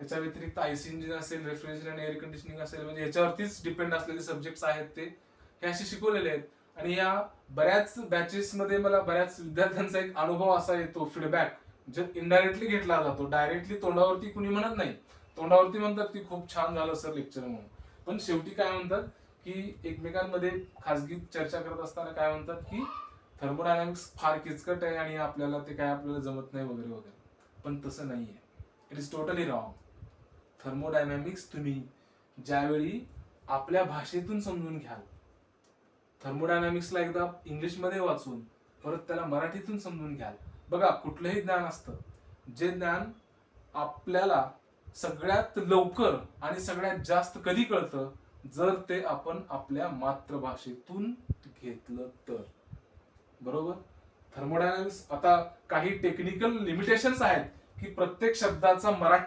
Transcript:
याच्या व्यतिरिक्त IC engine असेल, रेफ्रिजरेशन आणि एअर कंडिशनिंग असेल, म्हणजे याच्यावरतीच डिपेंड असलेले सब्जेक्ट्स आहेत ते, हे असे शिकवलेले आहेत. आणि या बऱ्याच बॅचेस मध्ये मला बऱ्याच विद्यार्थ्यांचा एक अनुभव असा येतो, फीडबॅक जो इनडायरेक्टली घेतला जातो, डायरेक्टली तोंडावरती कुणी म्हणत नाही. तोंडावरती म्हणतात की खूप छान झालं सर लेक्चर म्हणून, पण शेवटी काय म्हणतात की एकमेकांमध्ये खाजगी चर्चा करत असताना काय म्हणतात की थर्मोडायनामिक्स फार किचकट आहे आणि आपल्याला ते काय आपल्याला जमत नाही वगैरे वगैरे. पण तसं नाहीये, it is totally wrong. Thermodynamics तुम्ही ज्यावेळी आपल्या भाषेतून समजून घ्याल, थर्मोडायनामिक्सला एकदा इंग्लिशमध्ये वाचून परत त्याला मराठीतून समजून घ्याल. बघा, कुठलंही ज्ञान असतं, जे ज्ञान आपल्याला सगळ्यात लवकर आणि सगळ्यात जास्त कधी कळतं, जर ते आपण आपल्या मातृभाषेतून घेतलं तर. बरोबर. थर्मोडायनामिक्स आता काही टेक्निकल लिमिटेशन्स आहेत की प्रत्येक शब्दाचा मराठी